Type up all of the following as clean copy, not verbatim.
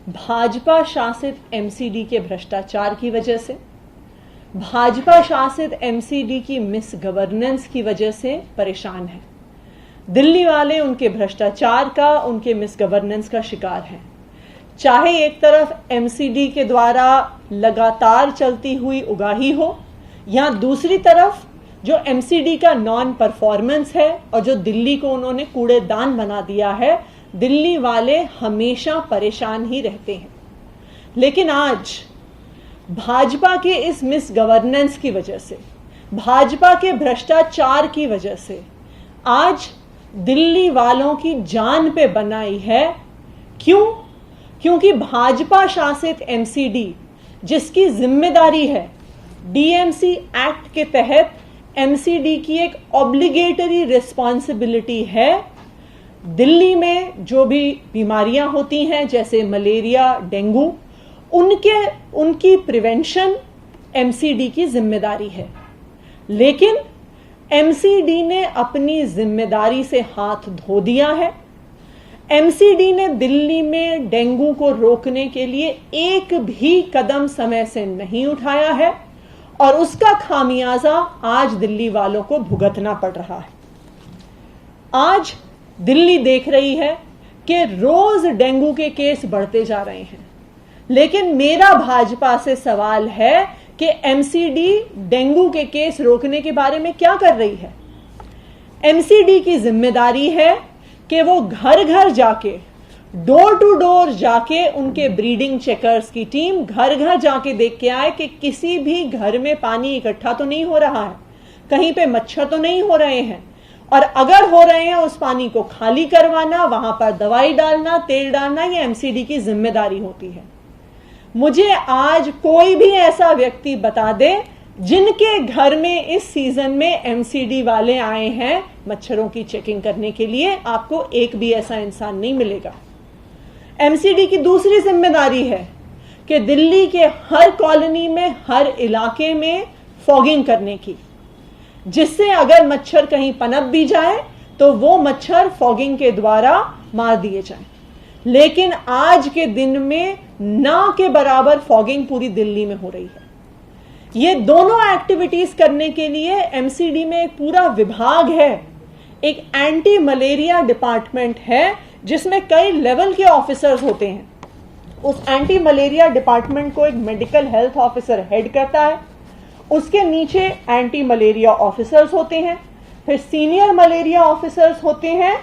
भाजपा शासित एमसीडी के भ्रष्टाचार की वजह से, भाजपा शासित एमसीडी की मिस गवर्नेंस की वजह से परेशान है। दिल्ली वाले उनके भ्रष्टाचार का, उनके मिस गवर्नेंस का शिकार हैं। चाहे एक तरफ एमसीडी के द्वारा लगातार चलती हुई उगाही हो, या दूसरी तरफ जो एमसीडी का नॉन परफॉर्मेंस है और जो दिल्ली को उन्होंने कूड़ेदान बना दिया है, दिल्ली वाले हमेशा परेशान ही रहते हैं। लेकिन आज भाजपा के इस मिस गवर्नेंस की वजह से, भाजपा के भ्रष्टाचार की वजह से आज दिल्ली वालों की जान पे बनाई है। क्यों? क्योंकि भाजपा शासित एमसीडी, जिसकी जिम्मेदारी है डीएमसी एक्ट के तहत एमसीडी की एक ऑब्लिगेटरी रिस्पॉन्सिबिलिटी है, दिल्ली में जो भी बीमारियां होती हैं जैसे मलेरिया, डेंगू, उनकी प्रिवेंशन एमसीडी की जिम्मेदारी है। लेकिन एमसीडी ने अपनी जिम्मेदारी से हाथ धो दिया है। एमसीडी ने दिल्ली में डेंगू को रोकने के लिए एक भी कदम समय से नहीं उठाया है और उसका खामियाजा आज दिल्ली वालों को भुगतना पड़ रहा है। आज दिल्ली देख रही है कि रोज डेंगू के केस बढ़ते जा रहे हैं, लेकिन मेरा भाजपा से सवाल है कि एमसीडी डेंगू के केस रोकने के बारे में क्या कर रही है। एमसीडी की जिम्मेदारी है कि वो घर घर जाके, डोर टू डोर जाके, उनके ब्रीडिंग चेकर्स की टीम घर घर जाके देख के आए कि किसी भी घर में पानी इकट्ठा तो नहीं हो रहा है, कहीं पे मच्छर तो नहीं हो रहे हैं, और अगर हो रहे हैं उस पानी को खाली करवाना, वहां पर दवाई डालना, तेल डालना, ये एमसीडी की जिम्मेदारी होती है। मुझे आज कोई भी ऐसा व्यक्ति बता दे जिनके घर में इस सीजन में एमसीडी वाले आए हैं मच्छरों की चेकिंग करने के लिए, आपको एक भी ऐसा इंसान नहीं मिलेगा। एमसीडी की दूसरी जिम्मेदारी है कि दिल्ली के हर कॉलोनी में, हर इलाके में फॉगिंग करने की, जिससे अगर मच्छर कहीं पनप भी जाए तो वो मच्छर फॉगिंग के द्वारा मार दिए जाएं। लेकिन आज के दिन में ना के बराबर फॉगिंग पूरी दिल्ली में हो रही है। ये दोनों एक्टिविटीज करने के लिए एमसीडी में एक पूरा विभाग है, एक एंटी मलेरिया डिपार्टमेंट है जिसमें कई लेवल के ऑफिसर्स होते हैं। उस एंटी मलेरिया डिपार्टमेंट को एक मेडिकल हेल्थ ऑफिसर हेड करता है, उसके नीचे एंटी मलेरिया ऑफिसर्स होते हैं, फिर सीनियर मलेरिया ऑफिसर्स होते हैं,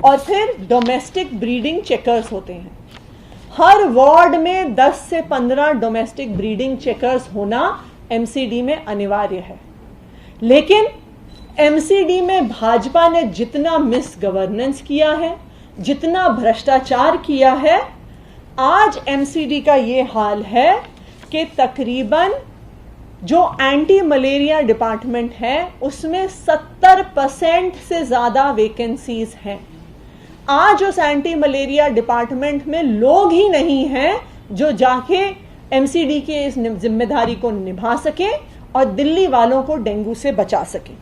और फिर डोमेस्टिक ब्रीडिंग चेकर्स होते हैं। हर वार्ड में 10 से 15 डोमेस्टिक ब्रीडिंग चेकर्स होना एमसीडी में अनिवार्य है। लेकिन एमसीडी में भाजपा ने जितना मिस गवर्नेंस किया है, जितना भ्रष्टाचार किया है, आज एमसीडी का ये हाल है कि तकरीबन जो एंटी मलेरिया डिपार्टमेंट है उसमें 70% से ज्यादा वैकेंसीज हैं। आज उस एंटी मलेरिया डिपार्टमेंट में लोग ही नहीं हैं जो जाके एमसीडी के इस जिम्मेदारी को निभा सके और दिल्ली वालों को डेंगू से बचा सके।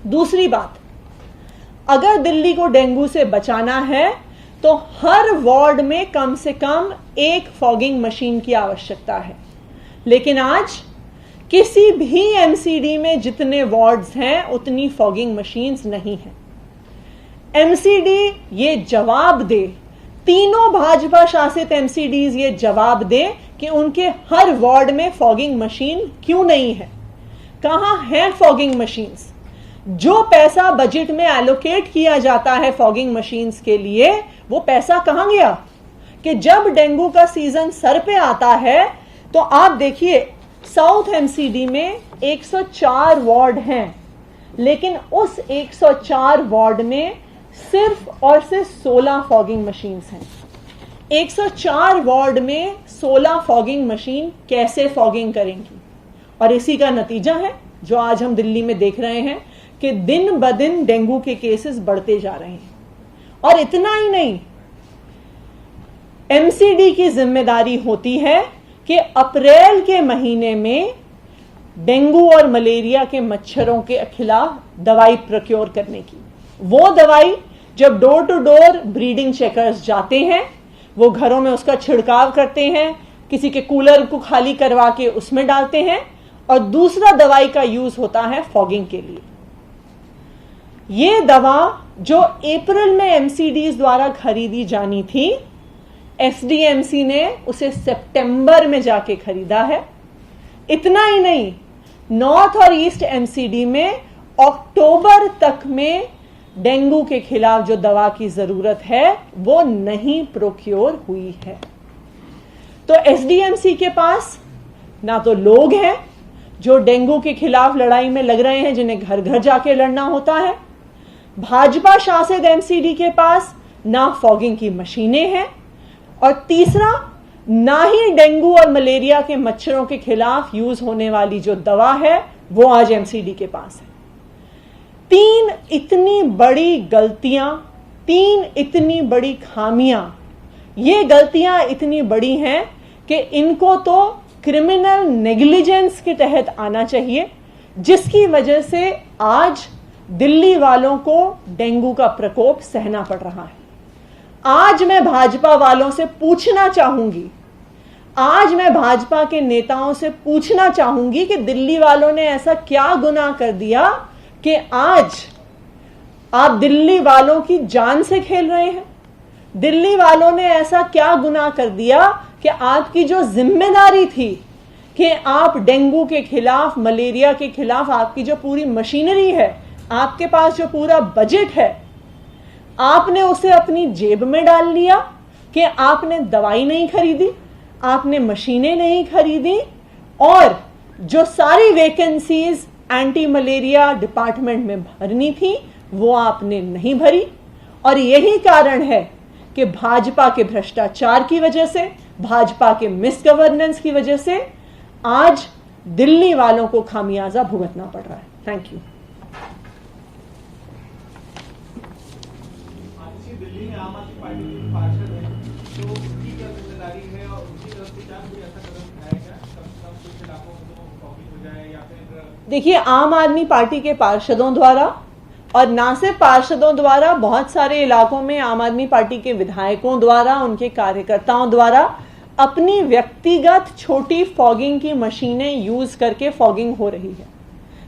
दूसरी बात, अगर दिल्ली को डेंगू से बचाना है तो हर वार्ड में कम से कम एक फॉगिंग मशीन की आवश्यकता है। लेकिन आज किसी भी एमसीडी में जितने वार्ड्स हैं उतनी फॉगिंग मशीन्स नहीं हैं। एमसीडी ये जवाब दे, तीनों भाजपा शासित एमसीडीज ये जवाब दे कि उनके हर वार्ड में फॉगिंग मशीन क्यों नहीं है। कहां है फॉगिंग मशीन्स? जो पैसा बजट में एलोकेट किया जाता है फॉगिंग मशीन्स के लिए, वो पैसा कहां गया? कि जब डेंगू का सीजन सर पे आता है तो आप देखिए साउथ एमसीडी में 104 वार्ड हैं, लेकिन उस 104 वार्ड में सिर्फ और सिर्फ 16 फॉगिंग मशीन्स हैं। 104 वार्ड में 16 फॉगिंग मशीन कैसे फॉगिंग करेंगी? और इसी का नतीजा है जो आज हम दिल्ली में देख रहे हैं कि दिन ब दिन डेंगू के केसेस बढ़ते जा रहे हैं। और इतना ही नहीं, एमसीडी की जिम्मेदारी होती है कि अप्रैल के महीने में डेंगू और मलेरिया के मच्छरों के खिलाफ दवाई प्रोक्योर करने की। वो दवाई जब door to door breeding checkers जाते हैं वो घरों में उसका छिड़काव करते हैं, किसी के कूलर को खाली करवा के उसमें डालते हैं, और दूसरा दवाई का यूज होता है फॉगिंग के लिए। ये दवा जो अप्रैल में एमसीडीज द्वारा खरीदी जानी थी, एसडीएमसी ने उसे सितंबर में जाके खरीदा है। इतना ही नहीं, नॉर्थ और ईस्ट एमसीडी में अक्टूबर तक में डेंगू के खिलाफ जो दवा की जरूरत है वो नहीं प्रोक्योर हुई है। तो एसडीएमसी के पास ना तो लोग हैं जो डेंगू के खिलाफ लड़ाई में लग रहे हैं, जिन्हें घर घर जाके लड़ना होता है, भाजपा शासित एमसीडी के पास ना फॉगिंग की मशीनें हैं, और तीसरा ना ही डेंगू और मलेरिया के मच्छरों के खिलाफ यूज होने वाली जो दवा है वो आज एमसीडी के पास है। तीन इतनी बड़ी गलतियां, तीन इतनी बड़ी खामियां, ये गलतियां इतनी बड़ी हैं कि इनको तो क्रिमिनल नेग्लिजेंस के तहत आना चाहिए, जिसकी वजह से आज दिल्ली वालों को डेंगू का प्रकोप सहना पड़ रहा है। आज मैं भाजपा वालों से पूछना चाहूंगी, आज मैं भाजपा के नेताओं से पूछना चाहूंगी कि दिल्ली वालों ने ऐसा क्या गुनाह कर दिया कि आज आप दिल्ली वालों की जान से खेल रहे हैं। दिल्ली वालों ने ऐसा क्या गुनाह कर दिया कि आपकी जो जिम्मेदारी थी कि आप डेंगू के खिलाफ, मलेरिया के खिलाफ आपकी जो पूरी मशीनरी है, आपके पास जो पूरा बजट है, आपने उसे अपनी जेब में डाल लिया कि आपने दवाई नहीं खरीदी, आपने मशीनें नहीं खरीदी, और जो सारी वैकेंसीज एंटी मलेरिया डिपार्टमेंट में भरनी थी वो आपने नहीं भरी। और यही कारण है कि भाजपा के भ्रष्टाचार की वजह से, भाजपा के मिस गवर्नेंस की वजह से आज दिल्ली वालों को खामियाजा भुगतना पड़ रहा है। Thank you. दिल्ली में आम आदमी पार्टी के पार्षद हैं, तो उनकी क्या जिम्मेदारी है और उनकी तरफ से क्या कोई ऐसा कदम उठाया गया कुछ इलाकों में तो कॉपी हो जाए या फिर? देखिए, आम आदमी पार्टी के पार्षदों द्वारा, और ना सिर्फ पार्षदों द्वारा, बहुत सारे इलाकों में आम आदमी पार्टी के विधायकों द्वारा, उनके कार्यकर्ताओं द्वारा अपनी व्यक्तिगत छोटी फॉगिंग की मशीनें यूज करके फॉगिंग हो रही है।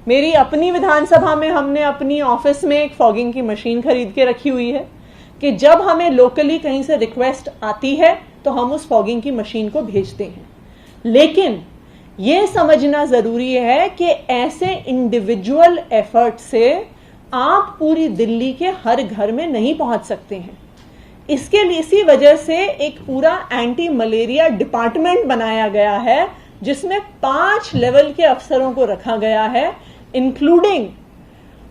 मेरी अपनी विधानसभा में हमने अपनी ऑफिस में एक फॉगिंग की मशीन खरीद के रखी हुई है कि जब हमें लोकली कहीं से रिक्वेस्ट आती है तो हम उस फॉगिंग की मशीन को भेजते हैं। लेकिन यह समझना जरूरी है कि ऐसे इंडिविजुअल एफर्ट से आप पूरी दिल्ली के हर घर में नहीं पहुंच सकते हैं। इसके लिए इसी वजह से एक पूरा एंटी मलेरिया डिपार्टमेंट बनाया गया है, जिसमें 5 लेवल के अफसरों को रखा गया है, इंक्लूडिंग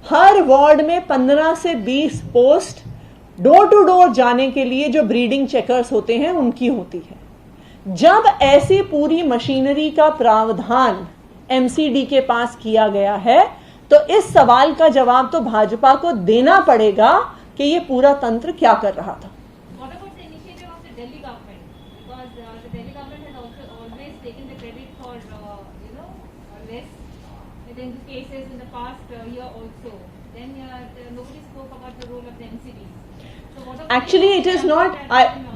हर वार्ड में 15 से 20 पोस्ट डोर टू डोर जाने के लिए जो ब्रीडिंग चेकर्स होते हैं उनकी होती है। जब ऐसी पूरी मशीनरी का प्रावधान एमसीडी के पास किया गया है तो इस सवाल का जवाब तो भाजपा को देना पड़ेगा कि ये पूरा तंत्र क्या कर रहा था। in the cases in the past year also, then nobody spoke about the role of the MCDs. So what about Actually, it is not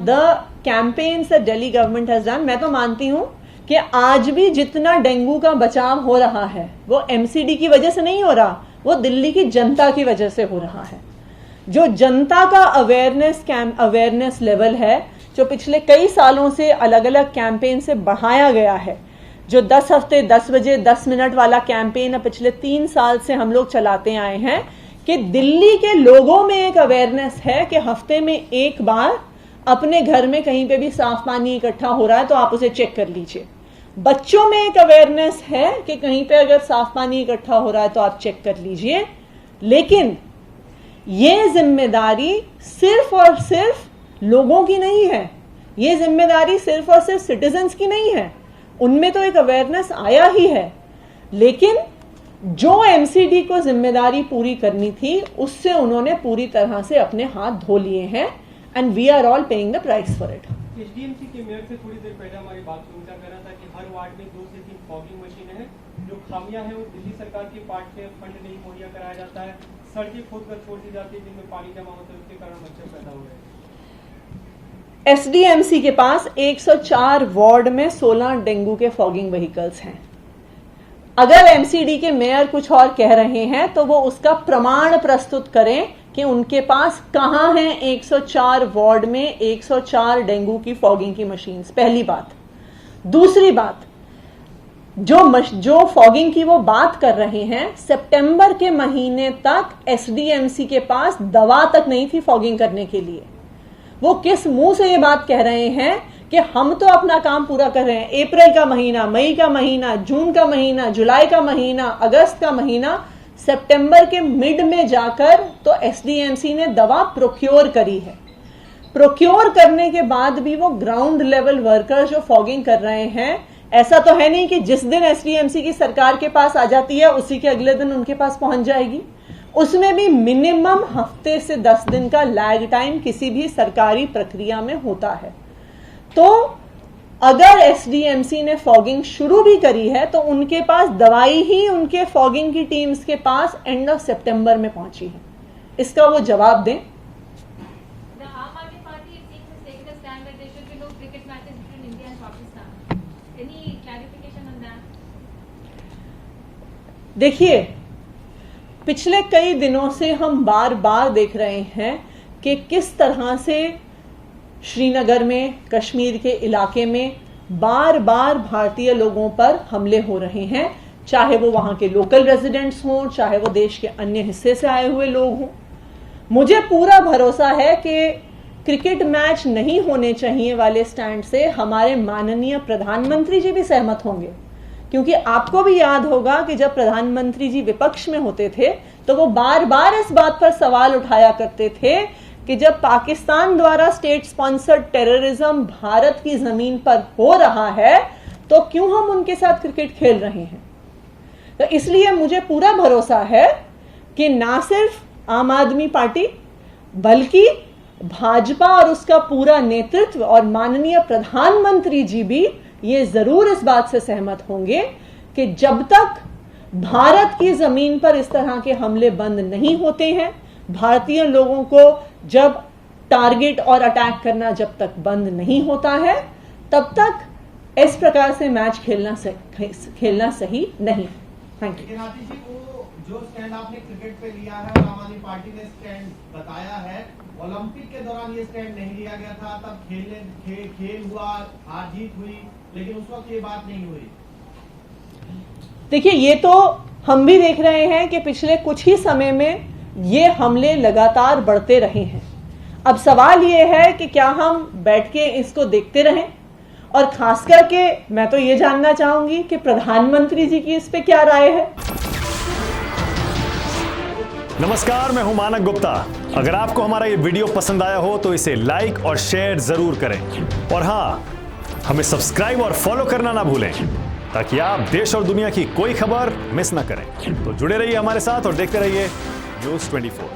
the campaigns that Delhi government has done. मैं तो मानती हूँ कि आज भी जितना dengue का बचाव हो रहा है वो एमसीडी की वजह से नहीं हो रहा, वो दिल्ली की जनता की वजह से हो रहा है। जो जनता का अवेयरनेस लेवल है, जो पिछले कई सालों से अलग अलग कैंपेन से बढ़ाया गया है, जो 10 हफ्ते 10 बजे 10 मिनट वाला कैंपेन पिछले 3 साल से हम लोग चलाते आए हैं, कि दिल्ली के लोगों में एक अवेयरनेस है कि हफ्ते में एक बार अपने घर में कहीं पे भी साफ पानी इकट्ठा हो रहा है तो आप उसे चेक कर लीजिए। बच्चों में एक अवेयरनेस है कि कहीं पे अगर साफ पानी इकट्ठा हो रहा है तो आप चेक कर लीजिए। लेकिन ये जिम्मेदारी सिर्फ और सिर्फ लोगों की नहीं है, ये जिम्मेदारी सिर्फ और सिर्फ सिटीजन्स की नहीं है। उनमें तो एक अवेयरनेस आया ही है, लेकिन जो एमसीडी को जिम्मेदारी पूरी करनी थी उससे उन्होंने पूरी तरह से अपने हाथ धो लिए हैं, and we are all paying the price for it. SDMC के मेयर से थोड़ी देर पहले हमारी बात हुई, उनका कहना था कि हर वार्ड में 2 से 3 फॉगिंग मशीनें हैं। जो खामियां हैं वो दिल्ली सरकार के पार्ट से फंड नहीं मुहैया कराया जाता है, सड़कें खोदकर छोड़ दी जाती है जिनमें पानी जमा होता है, उसके कारण मच्छर पैदा हो रहे हैं। एसडीएमसी के पास 104 वार्ड में 16 डेंगू के फॉगिंग व्हीकल्स हैं। अगर एमसीडी के मेयर कुछ और कह रहे हैं तो वो उसका प्रमाण प्रस्तुत करें कि उनके पास कहां है 104 वार्ड में 104 डेंगू की फॉगिंग की मशीन्स। पहली बात। दूसरी बात, जो फॉगिंग की वो बात कर रहे हैं, सितंबर के महीने तक एसडीएमसी के पास दवा तक नहीं थी फॉगिंग करने के लिए। वो किस मुंह से ये बात कह रहे हैं कि हम तो अपना काम पूरा कर रहे हैं। अप्रैल का महीना, मई का महीना, जून का महीना, जुलाई का महीना, अगस्त का महीना, सितंबर के मिड में जाकर तो एसडीएमसी ने दवा प्रोक्योर करी है। प्रोक्योर करने के बाद भी वो ग्राउंड लेवल वर्कर्स जो फॉगिंग कर रहे हैं, ऐसा तो है नहीं कि जिस दिन एसडीएमसी की सरकार के पास आ जाती है उसी के अगले दिन उनके पास पहुंच जाएगी। उसमें भी मिनिमम हफ्ते से 10 दिन का लैग टाइम किसी भी सरकारी प्रक्रिया में होता है। तो अगर एसडीएमसी ने फॉगिंग शुरू भी करी है तो उनके पास दवाई ही उनके फॉगिंग की टीम्स के पास एंड ऑफ सितंबर में पहुंची है। इसका वो जवाब दें। देखिए, पिछले कई दिनों से हम बार बार देख रहे हैं कि किस तरह से श्रीनगर में, कश्मीर के इलाके में बार बार भारतीय लोगों पर हमले हो रहे हैं, चाहे वो वहां के लोकल रेजिडेंट्स हों, चाहे वो देश के अन्य हिस्से से आए हुए लोग हों। मुझे पूरा भरोसा है कि क्रिकेट मैच नहीं होने चाहिए वाले स्टैंड से हमारे माननीय प्रधानमंत्री जी भी सहमत होंगे, क्योंकि आपको भी याद होगा कि जब प्रधानमंत्री जी विपक्ष में होते थे तो वो बार बार इस बात पर सवाल उठाया करते थे कि जब पाकिस्तान द्वारा स्टेट स्पॉन्सर्ड टेररिज्म भारत की जमीन पर हो रहा है तो क्यों हम उनके साथ क्रिकेट खेल रहे हैं। तो इसलिए मुझे पूरा भरोसा है कि ना सिर्फ आम आदमी पार्टी बल्कि भाजपा और उसका पूरा नेतृत्व और माननीय प्रधानमंत्री जी भी ये जरूर इस बात से सहमत होंगे कि जब तक भारत की जमीन पर इस तरह के हमले बंद नहीं होते हैं, भारतीय लोगों को जब टारगेट और अटैक करना जब तक बंद नहीं होता है, तब तक इस प्रकार से मैच खेलना सही नहीं। Thank you. जी, वो जो स्टैंड आपने क्रिकेट पे लिया है और आम आदमी पार्टी ने स्टैंड बताया है, ओलंपिक के दौरान ये स्टैंड नहीं लिया गया था, तब खेल हुआ, हार जीत हुई, लेकिन उस वक्त ये बात नहीं हुई। देखिए, ये तो हम भी देख रहे हैं कि पिछले कुछ ही समय में ये हमले लगातार बढ़ते रहे हैं। अब सवाल ये है कि क्या हम बैठ के इसको देखते रहें, और खास करके मैं तो ये जानना चाहूंगी कि प्रधानमंत्री जी की इस पे क्या राय है। नमस्कार, मैं हूं मानक गुप्ता। अगर आपको हमारा ये वीडियो पसंद आया हो तो इसे लाइक और शेयर जरूर करें, और हाँ, हमें सब्सक्राइब और फॉलो करना ना भूलें ताकि आप देश और दुनिया की कोई खबर मिस ना करें। तो जुड़े रहिए हमारे साथ और देखते रहिए न्यूज़ 24।